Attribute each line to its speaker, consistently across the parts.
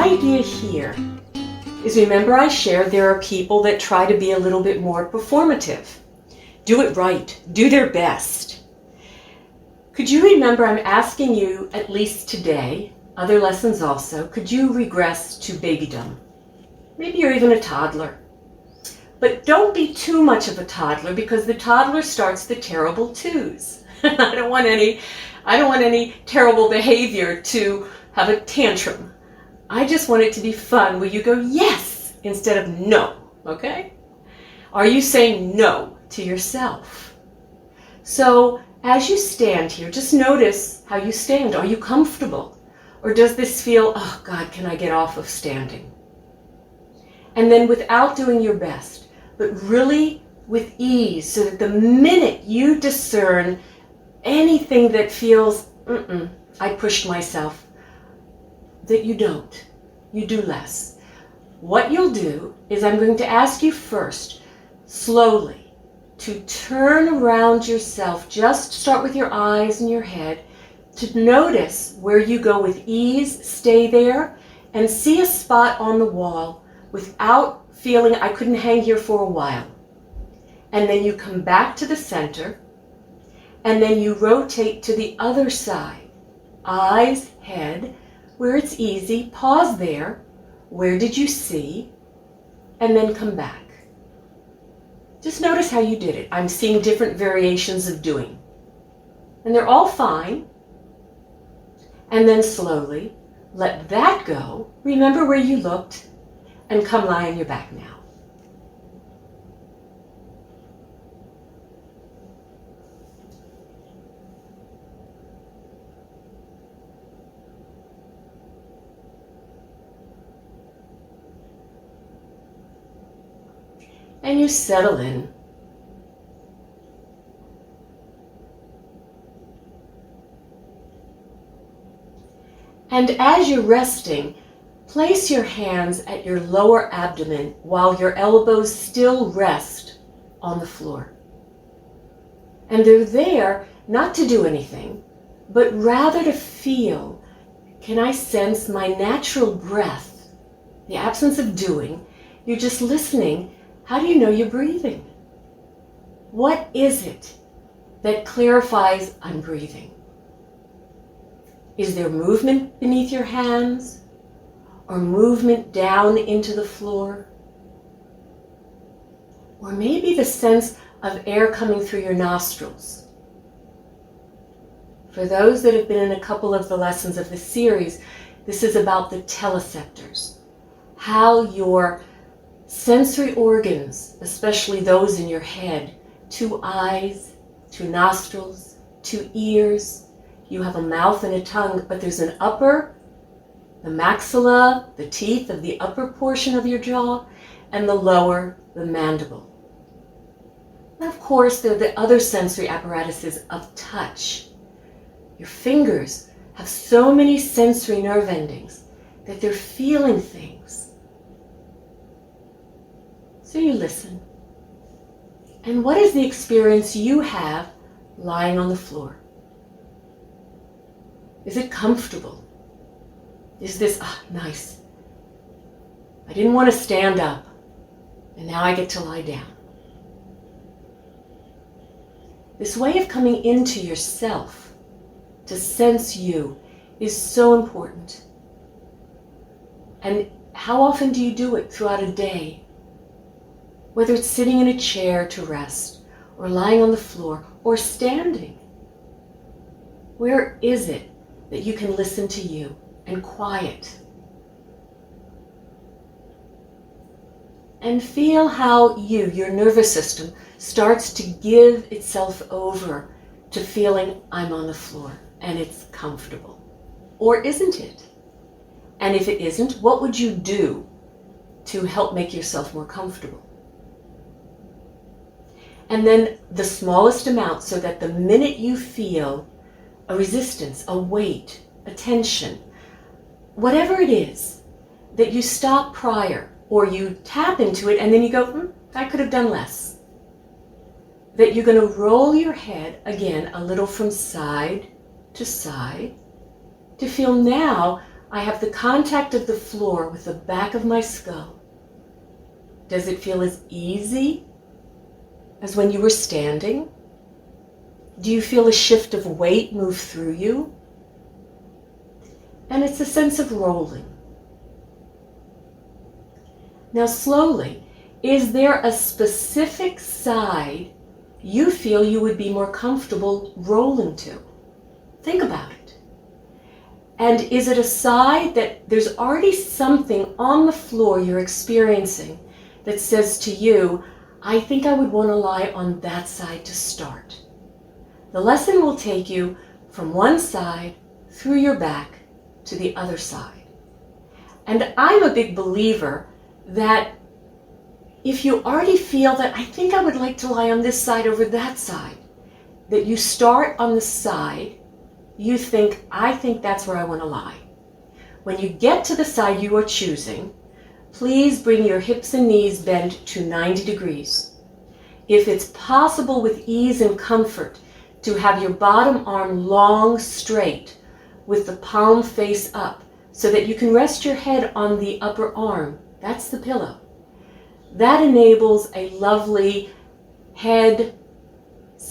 Speaker 1: idea here is, remember I shared there are people that try to be a little bit more performative. Do it right. Do their best. Could you remember, I'm asking you, at least today, other lessons also, could you regress to babydom? Maybe you're even a toddler. But don't be too much of a toddler, because the toddler starts the terrible twos. I don't want any terrible behavior to have a tantrum. I just want it to be fun where you go yes instead of no, okay? Are you saying no to yourself? So as you stand here, just notice how you stand. Are you comfortable? Or does this feel, oh God, can I get off of standing? And then without doing your best, but really with ease, so that the minute you discern anything that feels, I pushed myself, that you don't. You do less. What you'll do is I'm going to ask you first, slowly, to turn around yourself. Just start with your eyes and your head, to notice where you go with ease, stay there, and see a spot on the wall without feeling I couldn't hang here for a while. And then you come back to the center, and then you rotate to the other side. Eyes, head, where it's easy, pause there. Where did you see? And then come back. Just notice how you did it. I'm seeing different variations of doing. And they're all fine. And then slowly let that go. Remember where you looked, and come lie on your back now. And you settle in. And as you're resting, place your hands at your lower abdomen while your elbows still rest on the floor. And they're there not to do anything, but rather to feel, can I sense my natural breath, the absence of doing? You're just listening. How do you know you're breathing? What is it that clarifies I'm breathing? Is there movement beneath your hands, or movement down into the floor? Or maybe the sense of air coming through your nostrils. For those that have been in a couple of the lessons of the series, this is about the teleceptors, how your sensory organs, especially those in your head, 2 eyes, 2 nostrils, 2 ears, you have a mouth and a tongue, but there's an upper, the maxilla, the teeth of the upper portion of your jaw, and the lower, the mandible. And of course, there are the other sensory apparatuses of touch. Your fingers have so many sensory nerve endings that they're feeling things. So you listen. And what is the experience you have lying on the floor? Is it comfortable? Is this, nice. I didn't want to stand up, and now I get to lie down. This way of coming into yourself, to sense you, is so important. And how often do you do it throughout a day? Whether it's sitting in a chair to rest, or lying on the floor, or standing. Where is it that you can listen to you and quiet? And feel how your nervous system, starts to give itself over to feeling I'm on the floor and it's comfortable. Or isn't it? And if it isn't, what would you do to help make yourself more comfortable? And then the smallest amount, so that the minute you feel a resistance, a weight, a tension, whatever it is, that you stop prior, or you tap into it and then you go, I could have done less. That you're going to roll your head again a little from side to side to feel now I have the contact of the floor with the back of my skull. Does it feel as easy as when you were standing? Do you feel a shift of weight move through you? And it's a sense of rolling. Now slowly, is there a specific side you feel you would be more comfortable rolling to? Think about it. And is it a side that there's already something on the floor you're experiencing that says to you, I think I would want to lie on that side to start? The lesson will take you from one side through your back to the other side. And I'm a big believer that if you already feel that I think I would like to lie on this side over that side, that you start on the side you think, I think that's where I want to lie. When you get to the side you are choosing, please bring your hips and knees bent to 90 degrees. If it's possible with ease and comfort to have your bottom arm long, straight, with the palm face up, so that you can rest your head on the upper arm, that's the pillow. That enables a lovely head,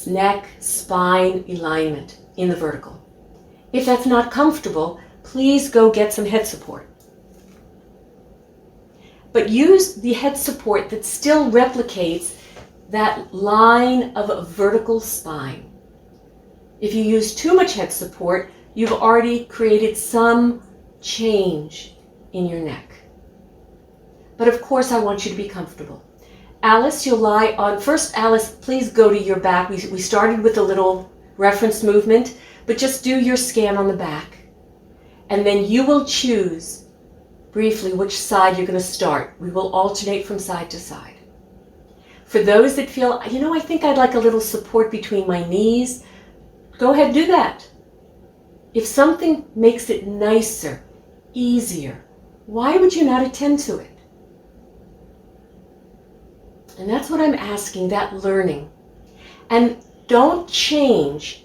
Speaker 1: neck, spine alignment in the vertical. If that's not comfortable, please go get some head support. But use the head support that still replicates that line of a vertical spine. If you use too much head support, you've already created some change in your neck. But of course, I want you to be comfortable. Alice, you'll lie on, first Alice, please go to your back. We started with a little reference movement, but just do your scan on the back. And then you will choose briefly which side you're going to start. We will alternate from side to side. For those that feel, I think I'd like a little support between my knees, go ahead and do that. If something makes it nicer, easier, why would you not attend to it? And that's what I'm asking, that learning. And don't change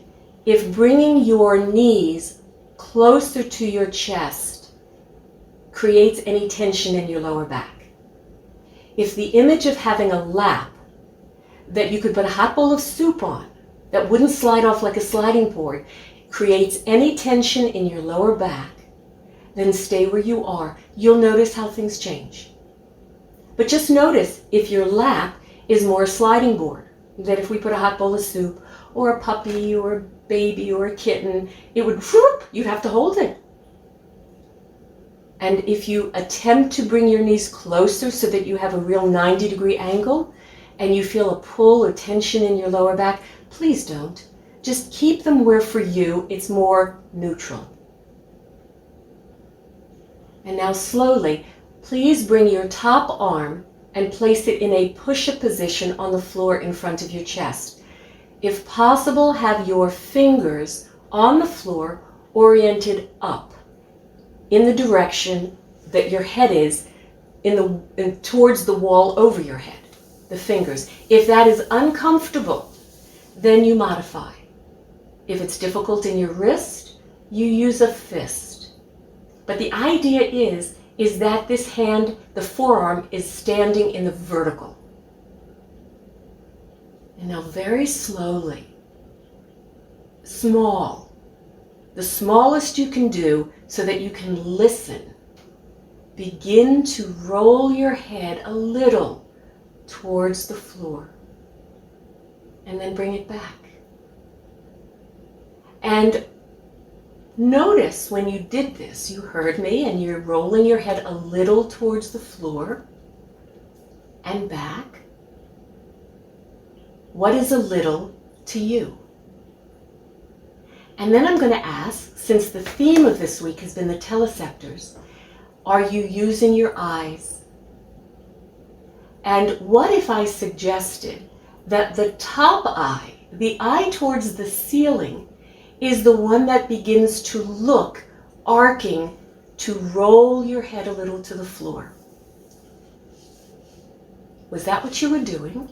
Speaker 1: if bringing your knees closer to your chest creates any tension in your lower back. If the image of having a lap that you could put a hot bowl of soup on that wouldn't slide off like a sliding board creates any tension in your lower back, then stay where you are. You'll notice how things change. But just notice if your lap is more a sliding board, that if we put a hot bowl of soup or a puppy or a baby or a kitten, it would, whoop, you'd have to hold it. And if you attempt to bring your knees closer so that you have a real 90-degree angle and you feel a pull or tension in your lower back, please don't. Just keep them where for you it's more neutral. And now slowly, please bring your top arm and place it in a push-up position on the floor in front of your chest. If possible, have your fingers on the floor oriented up in the direction that your head is, towards the wall over your head, the fingers. If that is uncomfortable, then you modify. If it's difficult in your wrist, you use a fist. But the idea is that this hand, the forearm, is standing in the vertical. And now very slowly, small, the smallest you can do so that you can listen, begin to roll your head a little towards the floor and then bring it back. And notice when you did this, you heard me, and you're rolling your head a little towards the floor and back. What is a little to you? And then I'm going to ask, since the theme of this week has been the teleceptors, are you using your eyes? And what if I suggested that the top eye, the eye towards the ceiling, is the one that begins to look, arcing, to roll your head a little to the floor? Was that what you were doing?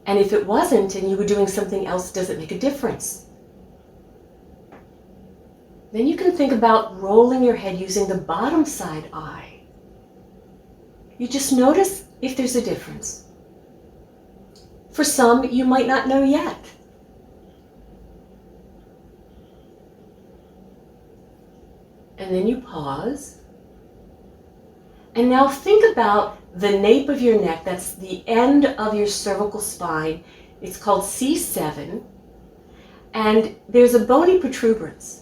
Speaker 1: And if it wasn't and you were doing something else, does it make a difference? Then you can think about rolling your head using the bottom side eye. You just notice if there's a difference. For some, you might not know yet. And then you pause. And now think about the nape of your neck. That's the end of your cervical spine. It's called C7. And there's a bony protuberance.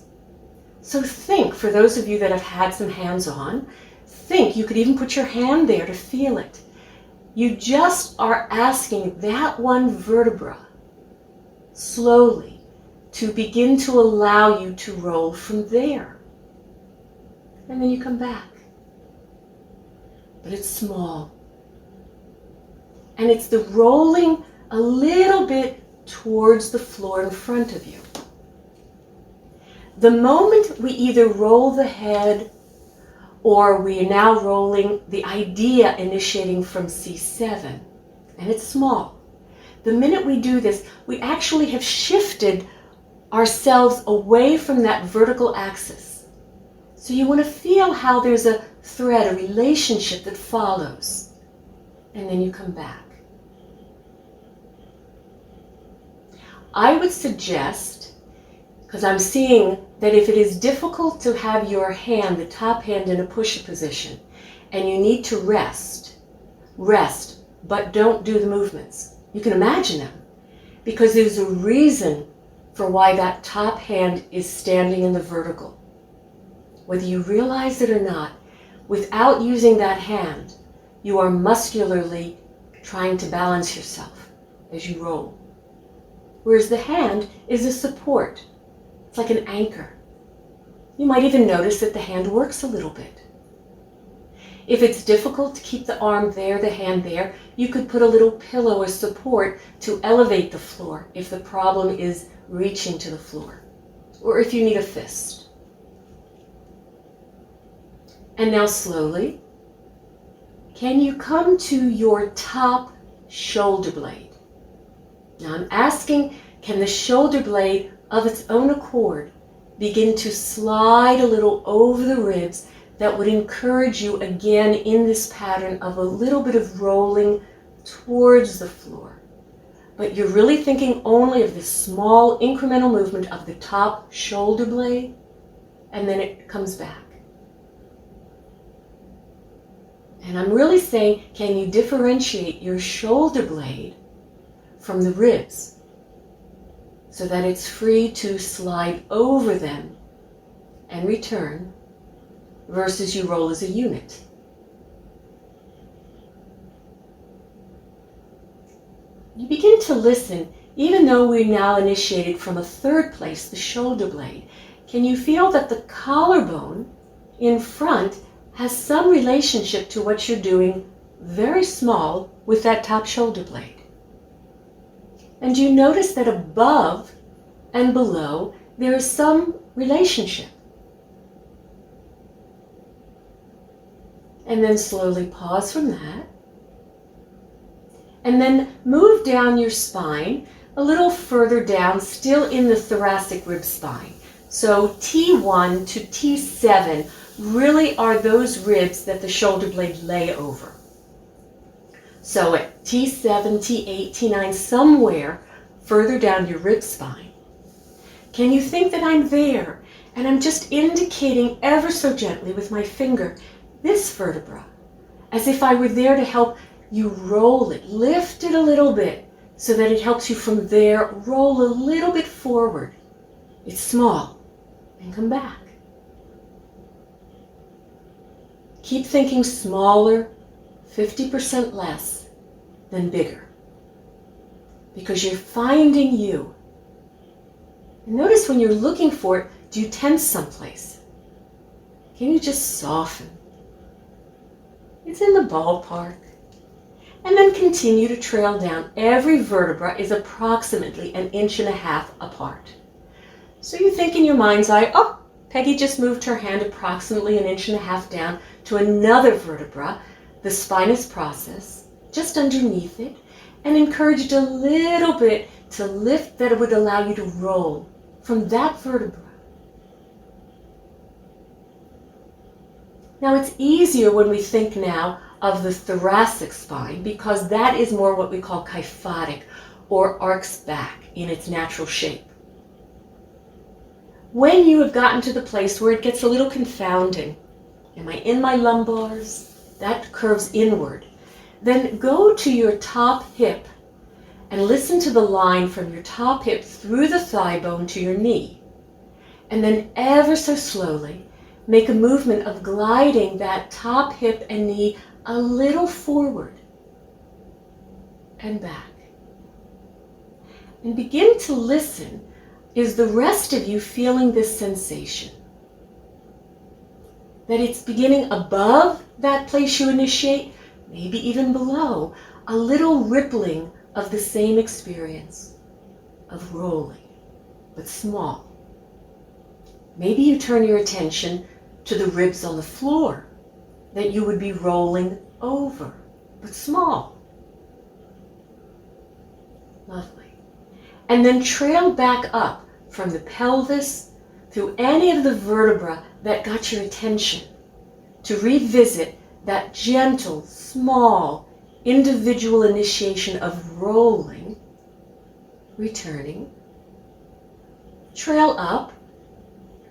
Speaker 1: So think, for those of you that have had some hands-on, think you could even put your hand there to feel it. You just are asking that one vertebra slowly to begin to allow you to roll from there. And then you come back. But it's small. And it's the rolling a little bit towards the floor in front of you. The moment we either roll the head or we are now rolling the idea initiating from C7, and it's small. The minute we do this, we actually have shifted ourselves away from that vertical axis. So you want to feel how there's a thread, a relationship that follows, and then you come back. I would suggest, because I'm seeing that if it is difficult to have your hand, the top hand, in a push position, and you need to rest, but don't do the movements. You can imagine them, because there's a reason for why that top hand is standing in the vertical. Whether you realize it or not, without using that hand, you are muscularly trying to balance yourself as you roll. Whereas the hand is a support. It's like an anchor. You might even notice that the hand works a little bit. If it's difficult to keep the arm there, the hand there, you could put a little pillow or support to elevate the floor if the problem is reaching to the floor, or if you need a fist. And now slowly, can you come to your top shoulder blade? Now I'm asking, can the shoulder blade of its own accord begin to slide a little over the ribs that would encourage you again in this pattern of a little bit of rolling towards the floor. But you're really thinking only of this small incremental movement of the top shoulder blade, and then it comes back. And I'm really saying, can you differentiate your shoulder blade from the ribs so that it's free to slide over them and return versus you roll as a unit? You begin to listen, even though we're now initiated from a third place, the shoulder blade. Can you feel that the collarbone in front has some relationship to what you're doing, very small, with that top shoulder blade? And you notice that above and below, there is some relationship. And then slowly pause from that. And then move down your spine a little further down, still in the thoracic rib spine. So T1 to T7 really are those ribs that the shoulder blade lay over. So at T7, T8, T9, somewhere further down your rib spine, can you think that I'm there and I'm just indicating ever so gently with my finger this vertebra, as if I were there to help you roll it, lift it a little bit so that it helps you from there roll a little bit forward. It's small, and come back. Keep thinking smaller, 50% less than bigger, because you're finding you. And notice when you're looking for it, do you tense someplace? Can you just soften? It's in the ballpark. And then continue to trail down. Every vertebra is approximately 1.5 inches apart. So you think in your mind's eye, oh, Peggy just moved her hand approximately 1.5 inches down to another vertebra, the spinous process, just underneath it, and encouraged a little bit to lift that it would allow you to roll from that vertebra. Now it's easier when we think now of the thoracic spine because that is more what we call kyphotic or arcs back in its natural shape. When you have gotten to the place where it gets a little confounding, am I in my lumbars? That curves inward. Then go to your top hip and listen to the line from your top hip through the thigh bone to your knee. And then ever so slowly, make a movement of gliding that top hip and knee a little forward and back. And begin to listen. Is the rest of you feeling this sensation? That it's beginning above that place you initiate, maybe even below, a little rippling of the same experience of rolling, but small. Maybe you turn your attention to the ribs on the floor that you would be rolling over, but small. Lovely. And then trail back up from the pelvis through any of the vertebrae that got your attention to revisit that gentle, small, individual initiation of rolling, returning. Trail up.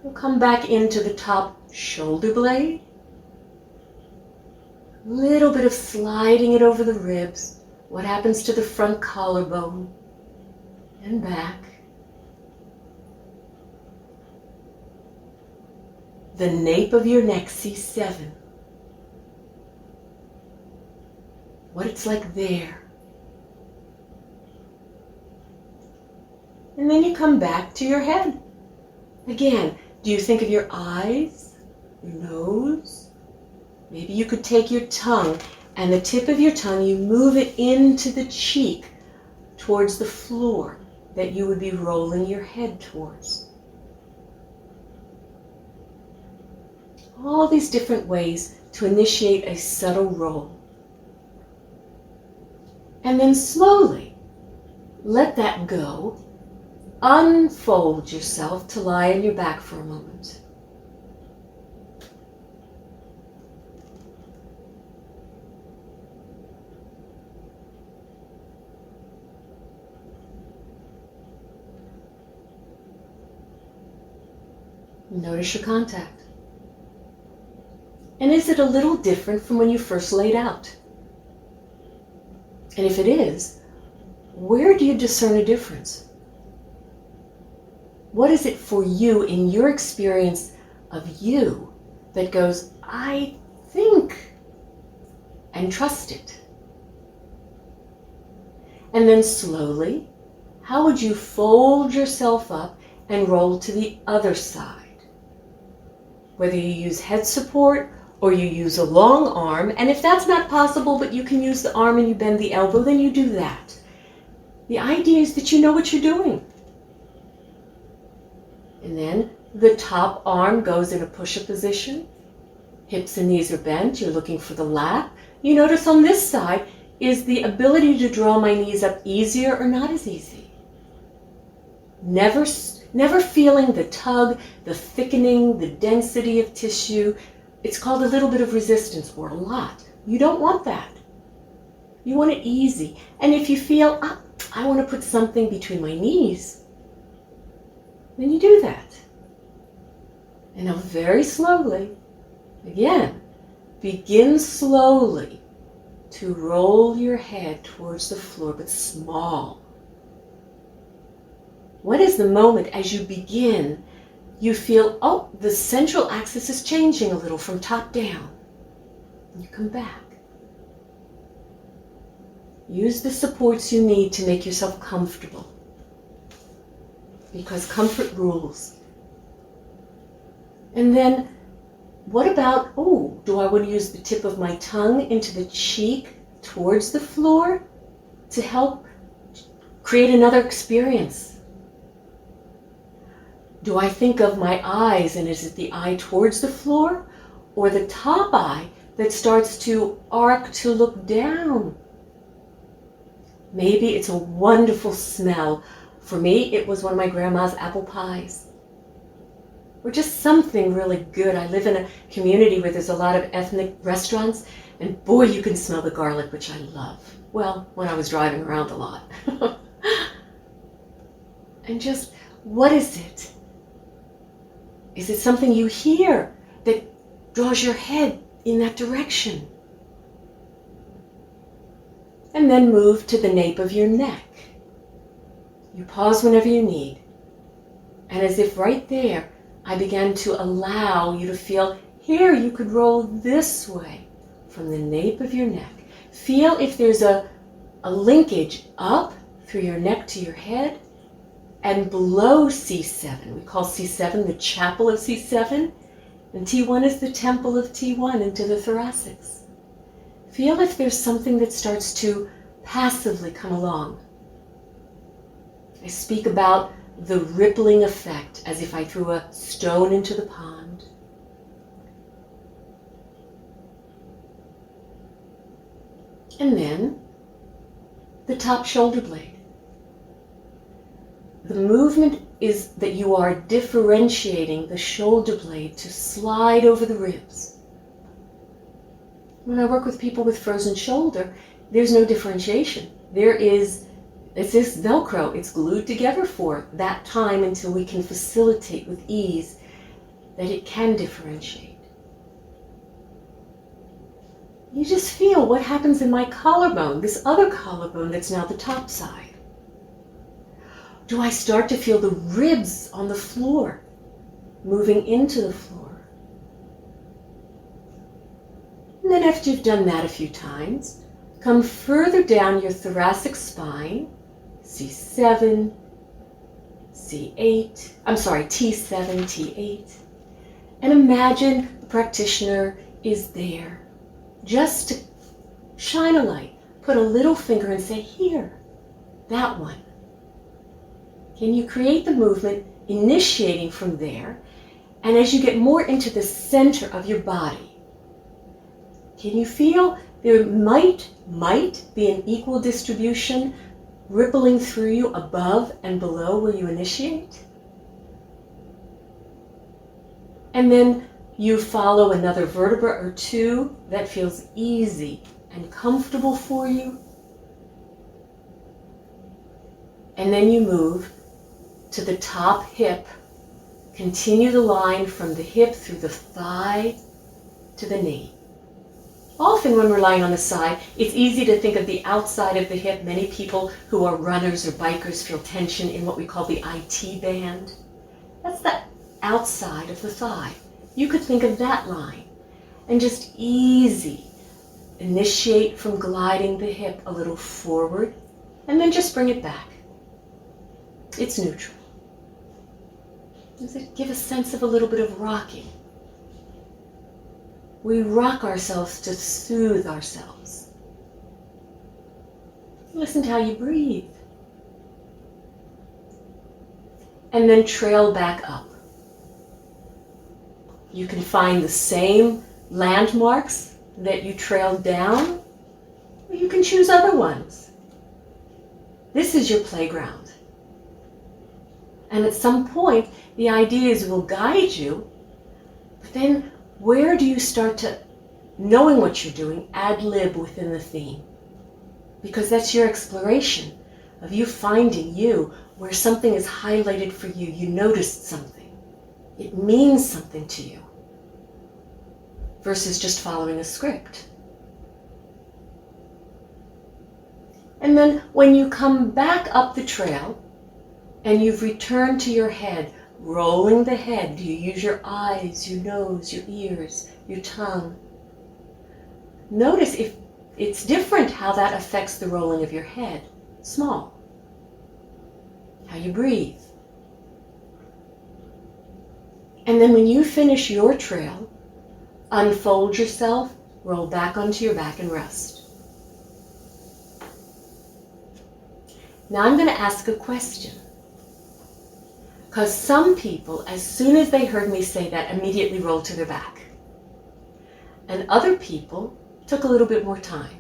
Speaker 1: We'll come back into the top shoulder blade. Little bit of sliding it over the ribs. What happens to the front collarbone? And back. The nape of your neck, C7. What it's like there. And then you come back to your head. Again, do you think of your eyes, your nose? Maybe you could take your tongue and the tip of your tongue, you move it into the cheek towards the floor that you would be rolling your head towards. All these different ways to initiate a subtle roll. And then slowly let that go. Unfold yourself to lie on your back for a moment. Notice your contact. And is it a little different from when you first laid out? And if it is, where do you discern a difference? What is it for you in your experience of you that goes, I think, and trust it? And then slowly, how would you fold yourself up and roll to the other side? Whether you use head support or you use a long arm, and if that's not possible, but you can use the arm and you bend the elbow, then you do that. The idea is that you know what you're doing. And then the top arm goes in a push-up position. Hips and knees are bent. You're looking for the lap. You notice on this side, is the ability to draw my knees up easier or not as easy? Never feeling the tug, the thickening, the density of tissue. It's called a little bit of resistance or a lot. You don't want that. You want it easy. And if you feel, I want to put something between my knees, then you do that. And now very slowly, again, begin slowly to roll your head towards the floor, but small. What is the moment as you begin, you feel, the central axis is changing a little from top down. And you come back. Use the supports you need to make yourself comfortable. Because comfort rules. And then, what about, do I want to use the tip of my tongue into the cheek towards the floor to help create another experience? Do I think of my eyes, and is it the eye towards the floor or the top eye that starts to arc to look down? Maybe it's a wonderful smell. For me, it was one of my grandma's apple pies. or just something really good. I live in a community where there's a lot of ethnic restaurants, and boy, you can smell the garlic, which I love. Well, when I was driving around a lot. And just, what is it? Is it something you hear that draws your head in that direction? And then move to the nape of your neck. You pause whenever you need. And as if right there, I began to allow you to feel, here you could roll this way from the nape of your neck. Feel if there's a linkage up through your neck to your head and below C7. We call C7 the chapel of C7, and T1 is the temple of T1 into the thoracics. Feel if there's something that starts to passively come along. I speak about the rippling effect, as if I threw a stone into the pond. And then the top shoulder blade. The movement is that you are differentiating the shoulder blade to slide over the ribs. When I work with people with frozen shoulder, there's no differentiation. It's this Velcro. It's glued together for that time until we can facilitate with ease that it can differentiate. You just feel what happens in my collarbone, this other collarbone that's now the top side. Do I start to feel the ribs on the floor, moving into the floor? And then after you've done that a few times, come further down your thoracic spine, T7, T8, and imagine the practitioner is there just to shine a light, put a little finger and say, here, that one. Can you create the movement initiating from there? And as you get more into the center of your body, can you feel there might be an equal distribution rippling through you above and below where you initiate? And then you follow another vertebra or two that feels easy and comfortable for you. And then you move to the top hip. Continue the line from the hip through the thigh to the knee. Often when we're lying on the side, it's easy to think of the outside of the hip. Many people who are runners or bikers feel tension in what we call the IT band. That's the outside of the thigh. You could think of that line and just easy. Initiate from gliding the hip a little forward and then just bring it back. It's neutral. Does it give a sense of a little bit of rocking? We rock ourselves to soothe ourselves. Listen to how you breathe. And then trail back up. You can find the same landmarks that you trailed down, or you can choose other ones. This is your playground. And at some point, the ideas will guide you, but then where do you start to, knowing what you're doing, ad-lib within the theme? Because that's your exploration of you finding you, where something is highlighted for you. You noticed something. It means something to you. Versus just following a script. And then when you come back up the trail, and you've returned to your head, rolling the head. Do you use your eyes, your nose, your ears, your tongue? Notice if it's different how that affects the rolling of your head. Small. How you breathe. And then when you finish your trail, unfold yourself, roll back onto your back and rest. Now I'm going to ask a question. Because some people, as soon as they heard me say that, immediately rolled to their back. And other people took a little bit more time.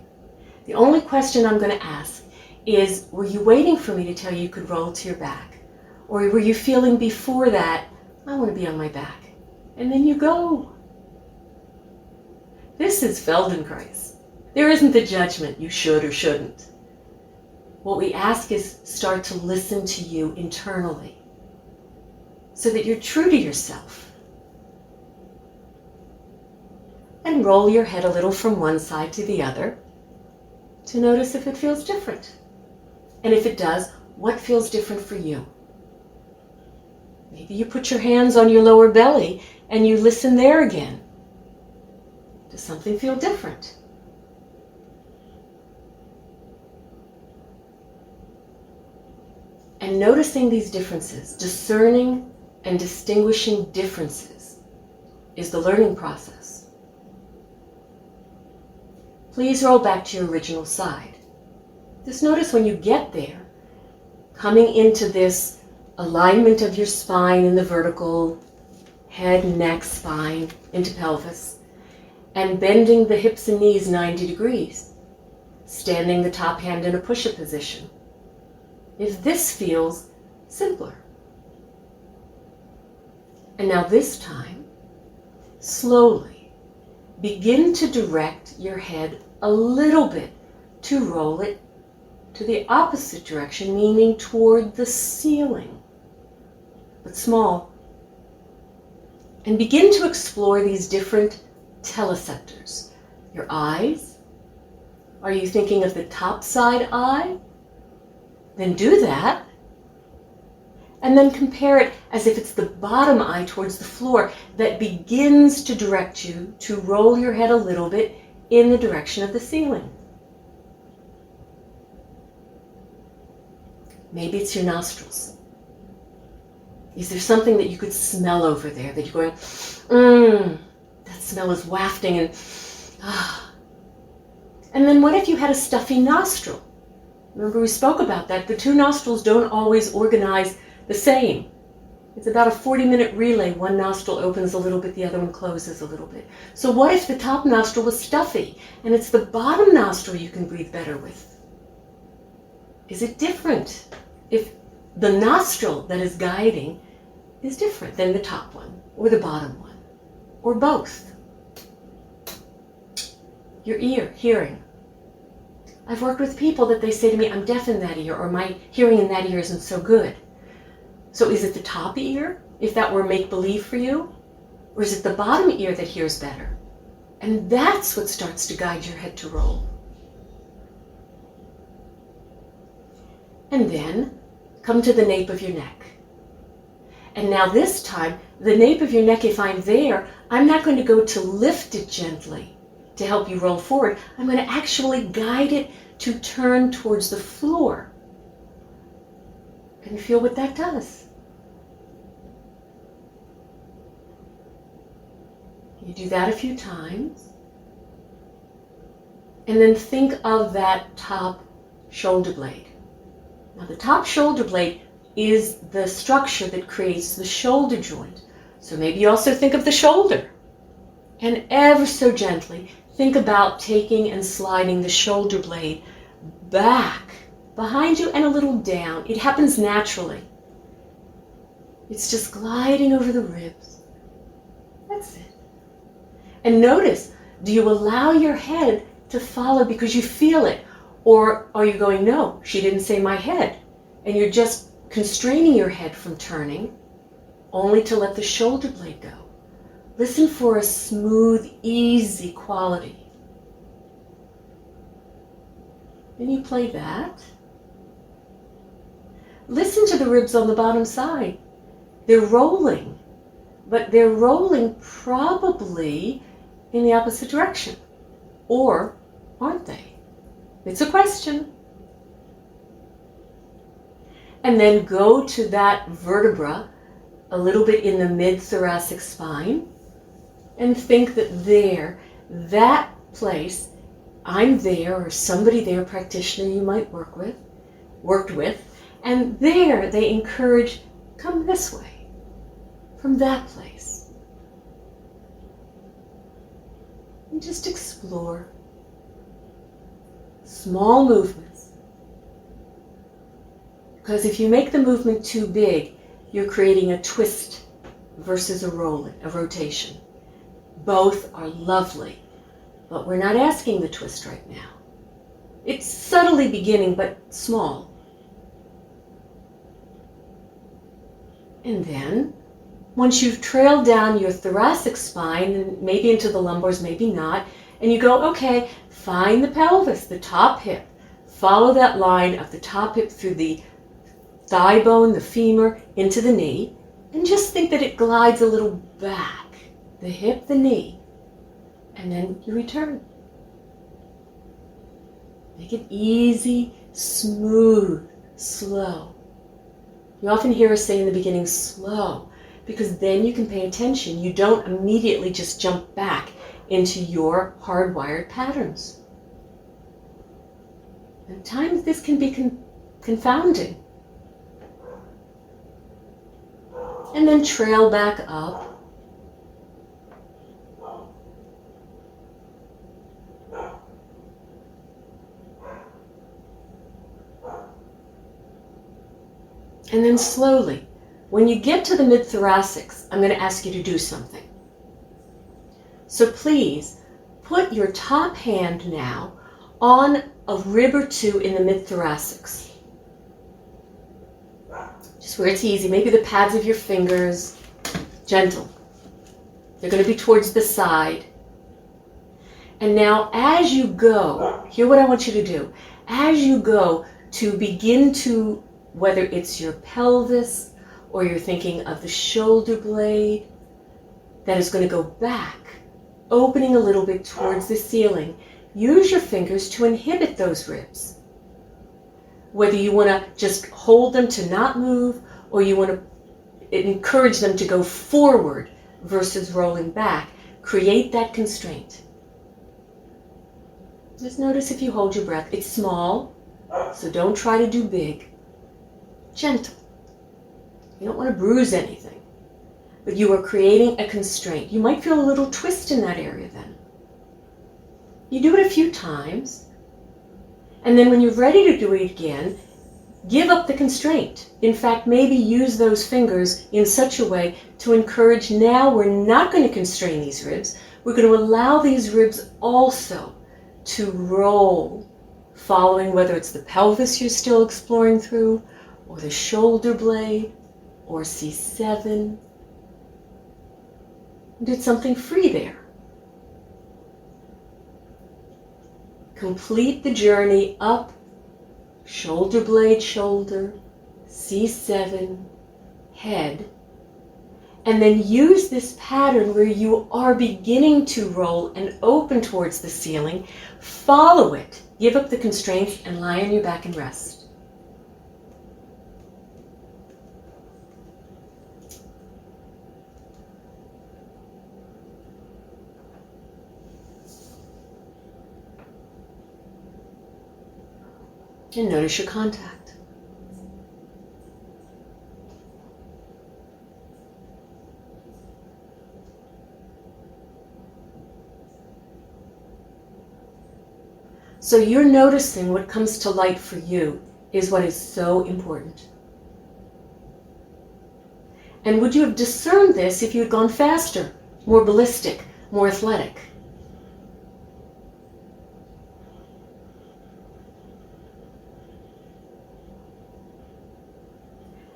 Speaker 1: The only question I'm going to ask is, were you waiting for me to tell you you could roll to your back? Or were you feeling before that I want to be on my back. And then you go. This is Feldenkrais. There isn't the judgment you should or shouldn't. What we ask is start to listen to you internally so that you're true to yourself. And roll your head a little from one side to the other to notice if it feels different. And if it does, what feels different for you? Maybe you put your hands on your lower belly and you listen there again. Does something feel different? And noticing these differences, discerning and distinguishing differences, is the learning process. Please roll back to your original side. Just notice when you get there, coming into this alignment of your spine in the vertical, head, neck, spine, into pelvis, and bending the hips and knees 90 degrees, standing the top hand in a push-up position. If this feels simpler. And now this time, slowly begin to direct your head a little bit to roll it to the opposite direction, meaning toward the ceiling, but small. And begin to explore these different teleceptors. Your eyes. Are you thinking of the top side eye? Then do that. And then compare it as if it's the bottom eye towards the floor that begins to direct you to roll your head a little bit in the direction of the ceiling. Maybe it's your nostrils. Is there something that you could smell over there that you're going, that smell is wafting and, And then what if you had a stuffy nostril? Remember we spoke about that. The two nostrils don't always organize the same. It's about a 40-minute relay. One nostril opens a little bit, the other one closes a little bit. So what if the top nostril was stuffy and it's the bottom nostril you can breathe better with? Is it different if the nostril that is guiding is different than the top one or the bottom one or both? Your ear, hearing. I've worked with people that they say to me, I'm deaf in that ear, or my hearing in that ear isn't so good. So is it the top ear, if that were make-believe for you? Or is it the bottom ear that hears better? And that's what starts to guide your head to roll. And then come to the nape of your neck. And now this time, the nape of your neck, if I'm there, I'm not going to go to lift it gently to help you roll forward. I'm going to actually guide it to turn towards the floor. Can you feel what that does? You do that a few times. And then think of that top shoulder blade. Now the top shoulder blade is the structure that creates the shoulder joint. So maybe you also think of the shoulder. And ever so gently, think about taking and sliding the shoulder blade back behind you and a little down. It happens naturally. It's just gliding over the ribs. That's it. And notice, do you allow your head to follow because you feel it? Or are you going, no, she didn't say my head. And you're just constraining your head from turning only to let the shoulder blade go. Listen for a smooth, easy quality. And you play that. Listen to the ribs on the bottom side. They're rolling, but they're rolling probably in the opposite direction. Or aren't they? It's a question. And then go to that vertebra a little bit in the mid-thoracic spine and think that there, that place, I'm there, or somebody there, practitioner you might worked with, and there they encourage, come this way, from that place. And just explore small movements. Because if you make the movement too big, you're creating a twist versus a rotation. Both are lovely, but we're not asking the twist right now. It's subtly beginning, but small. And then, once you've trailed down your thoracic spine, and maybe into the lumbars, maybe not, and you go, okay, find the pelvis, the top hip. Follow that line of the top hip through the thigh bone, the femur, into the knee, and just think that it glides a little back, the hip, the knee, and then you return. Make it easy, smooth, slow. You often hear us say in the beginning, slow, because then you can pay attention. You don't immediately just jump back into your hardwired patterns. At times this can be confounding. And then trail back up. And then slowly, when you get to the mid-thoracics, I'm going to ask you to do something. So please, put your top hand now on a rib or two in the mid-thoracics. Just where it's easy, maybe the pads of your fingers, gentle. They're going to be towards the side. And now as you go, here's what I want you to do. As you go to begin to, whether it's your pelvis or you're thinking of the shoulder blade, that is going to go back, opening a little bit towards the ceiling. Use your fingers to inhibit those ribs. Whether you want to just hold them to not move, or you want to encourage them to go forward versus rolling back, create that constraint. Just notice if you hold your breath. It's small, so don't try to do big. Gentle. You don't want to bruise anything, but you are creating a constraint. You might feel a little twist in that area then. You do it a few times, and then when you're ready to do it again, give up the constraint. In fact, maybe use those fingers in such a way to encourage, now we're not going to constrain these ribs. We're going to allow these ribs also to roll, following whether it's the pelvis you're still exploring through, or the shoulder blade, or C7. Did something free there. Complete the journey up, shoulder blade, shoulder, C7, head, and then use this pattern where you are beginning to roll and open towards the ceiling. Follow it. Give up the constraint and lie on your back and rest. And notice your contact. So you're noticing what comes to light for you is what is so important. And would you have discerned this if you had gone faster, more ballistic, more athletic?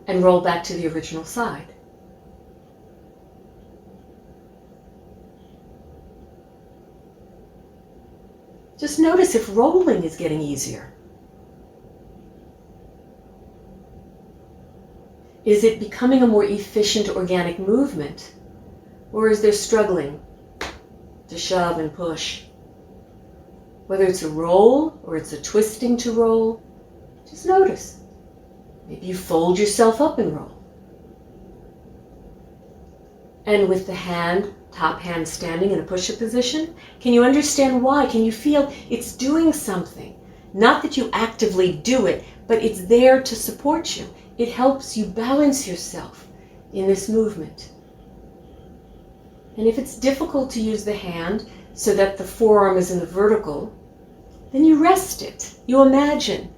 Speaker 1: And roll back to the original side. Just notice if rolling is getting easier. Is it becoming a more efficient organic movement? Or is there struggling to shove and push? Whether it's a roll or it's a twisting to roll, just notice. Maybe you fold yourself up and roll. And with the hand, top hand standing in a push-up position, can you understand why? Can you feel it's doing something? Not that you actively do it, but it's there to support you. It helps you balance yourself in this movement. And if it's difficult to use the hand so that the forearm is in the vertical, then you rest it. You imagine,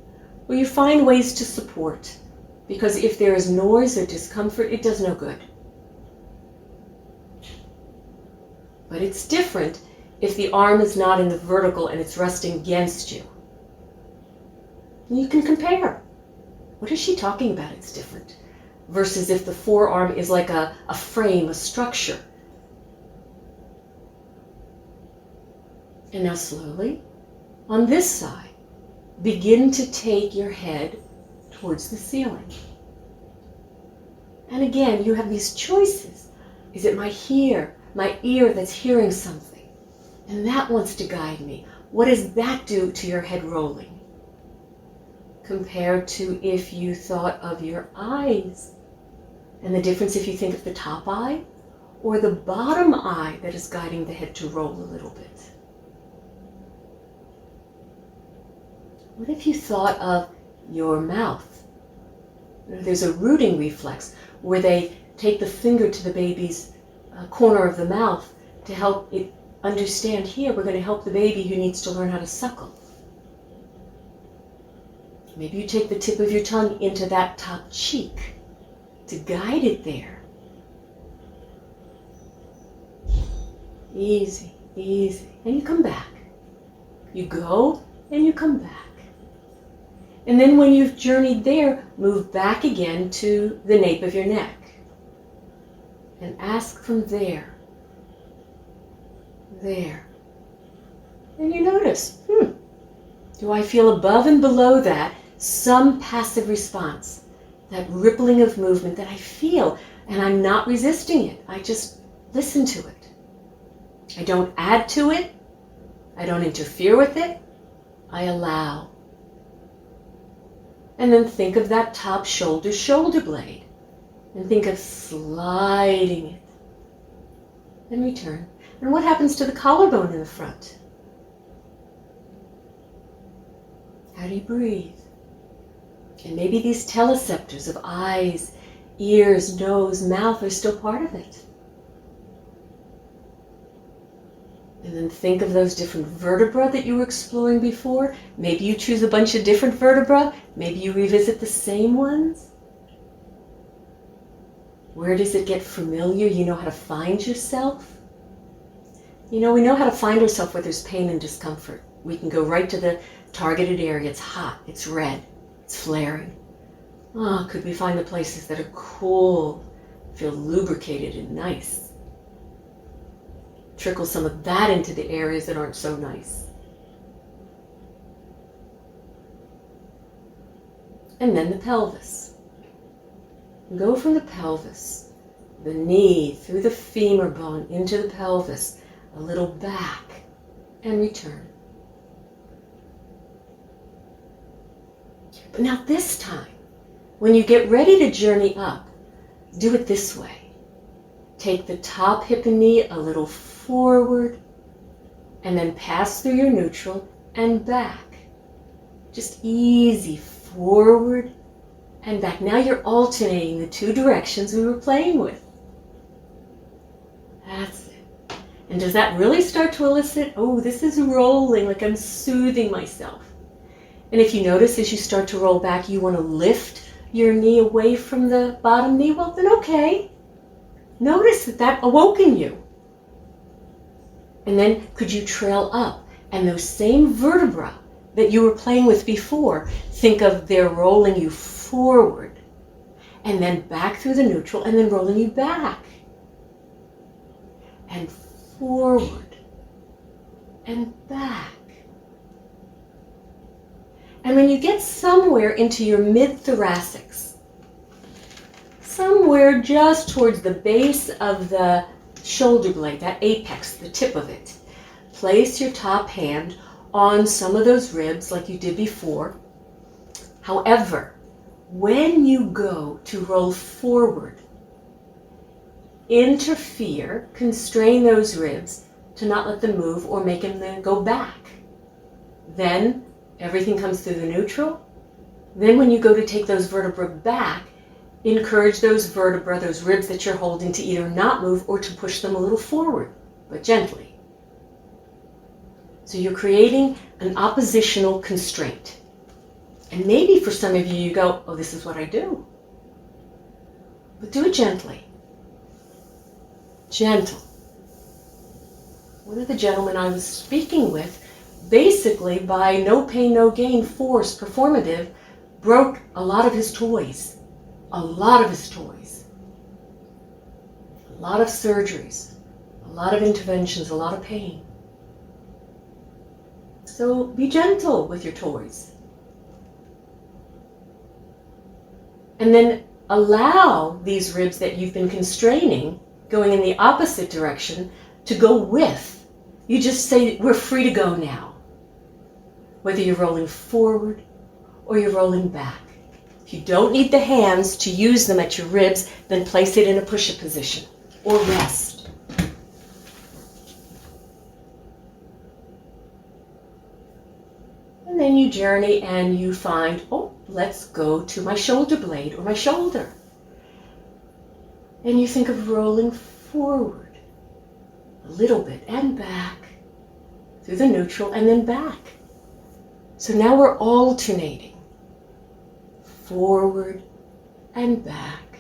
Speaker 1: or you find ways to support. Because if there is noise or discomfort, it does no good. But it's different if the arm is not in the vertical and it's resting against you. And you can compare. What is she talking about? It's different. Versus if the forearm is like a frame, a structure. And now slowly, on this side, begin to take your head towards the ceiling. And again, you have these choices. Is it my ear that's hearing something? And that wants to guide me. What does that do to your head rolling? Compared to if you thought of your eyes. And the difference if you think of the top eye or the bottom eye that is guiding the head to roll a little bit. What if you thought of your mouth? There's a rooting reflex where they take the finger to the baby's corner of the mouth to help it understand, here we're going to help the baby who needs to learn how to suckle. Maybe you take the tip of your tongue into that top cheek to guide it there. Easy, easy. And you come back. You go and you come back. And then when you've journeyed there, move back again to the nape of your neck. And ask from there. There. And you notice, do I feel above and below that some passive response? That rippling of movement that I feel, and I'm not resisting it. I just listen to it. I don't add to it. I don't interfere with it. I allow. And then think of that top shoulder blade. And think of sliding it. And return. And what happens to the collarbone in the front? How do you breathe? And maybe these teleceptors of eyes, ears, nose, mouth are still part of it. And then think of those different vertebrae that you were exploring before. Maybe you choose a bunch of different vertebrae. Maybe you revisit the same ones. Where does it get familiar? You know how to find yourself. You know, we know how to find ourselves where there's pain and discomfort. We can go right to the targeted area. It's hot, it's red. It's flaring. Could we find the places that are cool, feel lubricated and nice? Trickle some of that into the areas that aren't so nice. And then the pelvis. Go from the pelvis, the knee, through the femur bone, into the pelvis, a little back, and return. But now this time, when you get ready to journey up, do it this way. Take the top hip and knee a little forward, and then pass through your neutral and back. Just easy forward and back. Now you're alternating the two directions we were playing with. That's it. And does that really start to elicit, this is rolling, like I'm soothing myself. And if you notice as you start to roll back, you want to lift your knee away from the bottom knee, well then okay. Notice that awoke in you. And then could you trail up? And those same vertebrae that you were playing with before, think of they're rolling you forward. And then back through the neutral, and then rolling you back. And forward. And back. And when you get somewhere into your mid-thoracics, somewhere just towards the base of the shoulder blade, that apex, the tip of it, place your top hand on some of those ribs like you did before. However, when you go to roll forward, interfere, constrain those ribs to not let them move or make them then go back. Then everything comes through the neutral. Then when you go to take those vertebrae back, encourage those vertebrae, those ribs that you're holding, to either not move or to push them a little forward, but gently. So you're creating an oppositional constraint. And maybe for some of you, you go, this is what I do. But do it gently. Gentle. one of the gentlemen I was speaking with, basically by no pain, no gain, force, performative, broke a lot of his toys. A lot of his toys. A lot of surgeries. A lot of interventions. A lot of pain. So be gentle with your toys. And then allow these ribs that you've been constraining, going in the opposite direction, to go with. You just say, we're free to go now. Whether you're rolling forward or you're rolling back. If you don't need the hands to use them at your ribs, then place it in a push-up position or rest. And then you journey and you find, oh, let's go to my shoulder blade or my shoulder. And you think of rolling forward a little bit and back through the neutral and then back. So now we're alternating forward and back.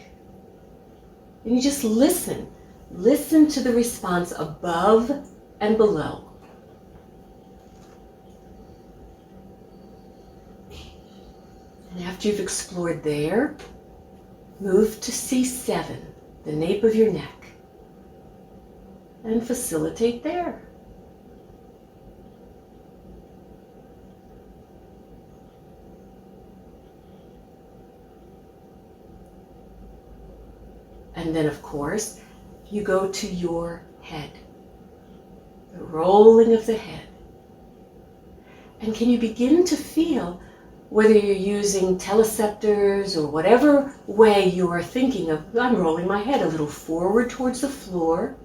Speaker 1: And you just listen. Listen to the response above and below. And after you've explored there, move to C7, the nape of your neck, and facilitate there. And then, of course, you go to your head, the rolling of the head. And can you begin to feel, whether you're using teleceptors or whatever way you are thinking of, I'm rolling my head a little forward towards the floor,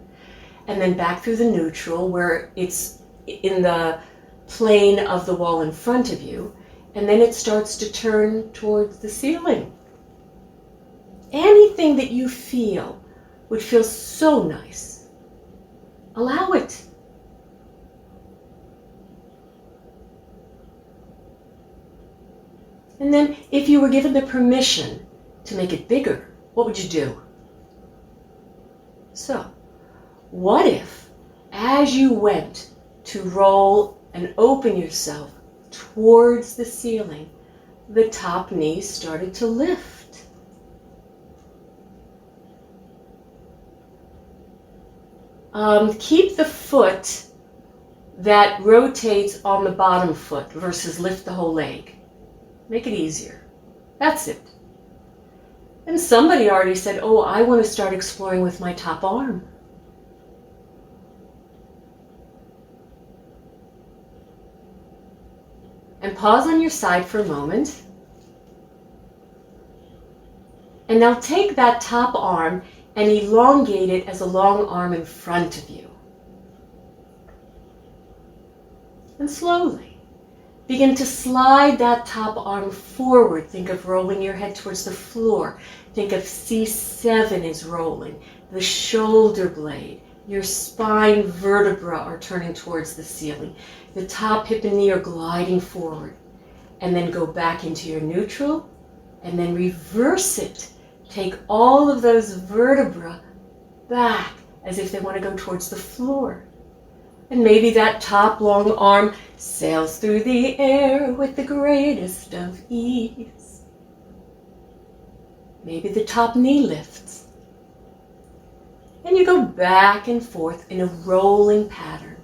Speaker 1: and then back through the neutral where it's in the plane of the wall in front of you, and then it starts to turn towards the ceiling. Anything that you feel would feel so nice. Allow it. And then if you were given the permission to make it bigger, what would you do? So, what if, as you went to roll and open yourself towards the ceiling, the top knee started to lift? Keep the foot that rotates on the bottom foot versus lift the whole leg. Make it easier. That's it. And somebody already said, oh, I want to start exploring with my top arm. And pause on your side for a moment. And now take that top arm and elongate it as a long arm in front of you. And slowly begin to slide that top arm forward. Think of rolling your head towards the floor. Think of C7 is rolling. The shoulder blade, your spine vertebra are turning towards the ceiling. The top hip and knee are gliding forward. And then go back into your neutral and then reverse it. Take all of those vertebrae back as if they want to go towards the floor. And maybe that top long arm sails through the air with the greatest of ease. Maybe the top knee lifts. And you go back and forth in a rolling pattern.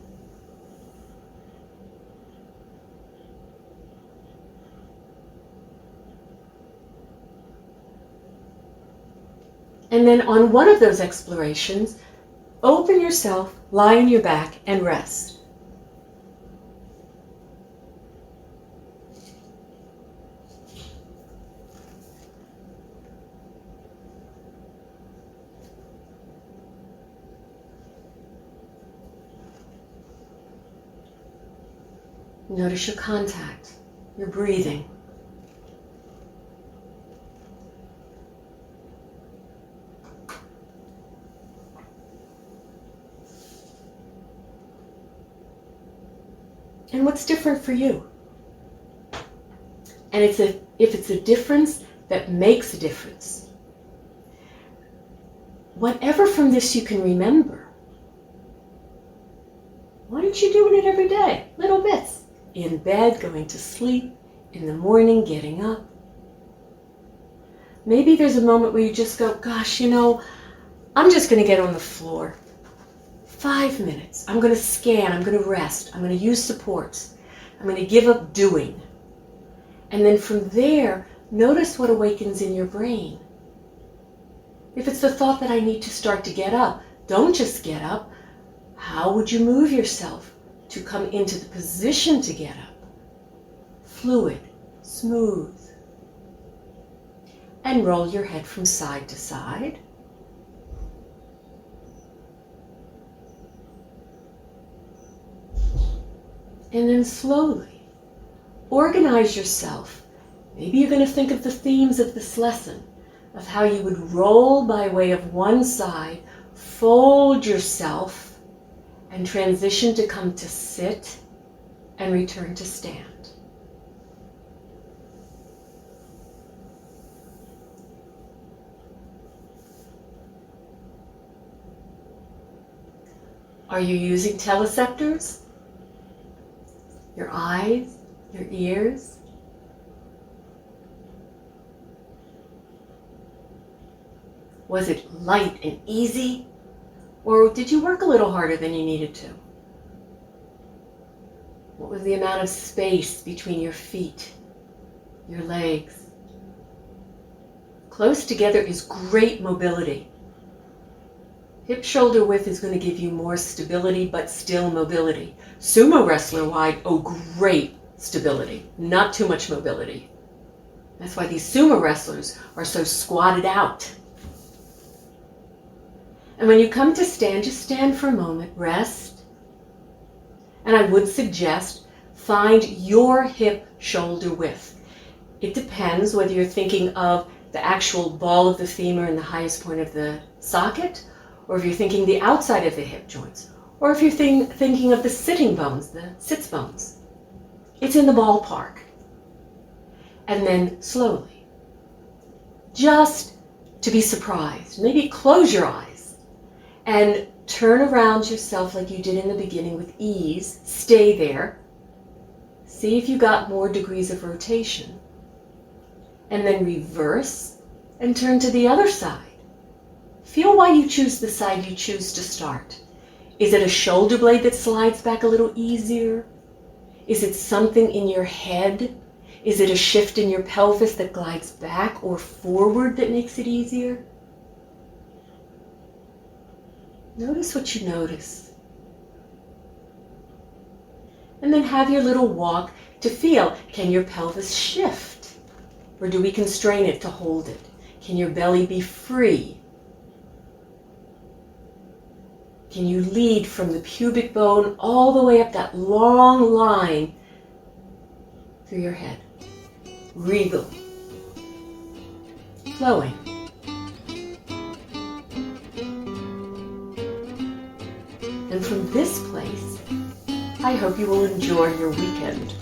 Speaker 1: And then on one of those explorations, open yourself, lie on your back, and rest. Notice your contact, your breathing. And what's different for you? And if it's a difference that makes a difference, whatever from this you can remember, Why aren't you doing it every day? Little bits. In bed, going to sleep, in the morning, getting up. Maybe there's a moment where you just go, gosh, I'm just going to get on the floor. 5 minutes. I'm going to scan. I'm going to rest. I'm going to use supports. I'm going to give up doing. And then from there, notice what awakens in your brain. If it's the thought that I need to start to get up, don't just get up. How would you move yourself to come into the position to get up? Fluid, smooth. And roll your head from side to side. And then slowly organize yourself. Maybe you're going to think of the themes of this lesson, of how you would roll by way of one side, fold yourself, and transition to come to sit and return to stand. Are you using teleceptors? Your eyes, your ears? Was it light and easy? Or did you work a little harder than you needed to? What was the amount of space between your feet, your legs? Close together is great mobility. Hip-shoulder width is going to give you more stability, but still mobility. Sumo wrestler wide, oh, great stability, not too much mobility. That's why these sumo wrestlers are so squatted out. And when you come to stand, just stand for a moment, rest. And I would suggest find your hip-shoulder width. It depends whether you're thinking of the actual ball of the femur and the highest point of the socket, or if you're thinking the outside of the hip joints, or if you're thinking of the sitting bones, the sits bones. It's in the ballpark. And then slowly, just to be surprised, maybe close your eyes and turn around yourself like you did in the beginning with ease. Stay there. See if you got more degrees of rotation. And then reverse and turn to the other side. Feel why you choose the side you choose to start. Is it a shoulder blade that slides back a little easier? Is it something in your head? Is it a shift in your pelvis that glides back or forward that makes it easier? Notice what you notice. And then have your little walk to feel, can your pelvis shift? Or do we constrain it to hold it? Can your belly be free? Can you lead from the pubic bone all the way up that long line through your head? Regal. Flowing. And from this place, I hope you will enjoy your weekend.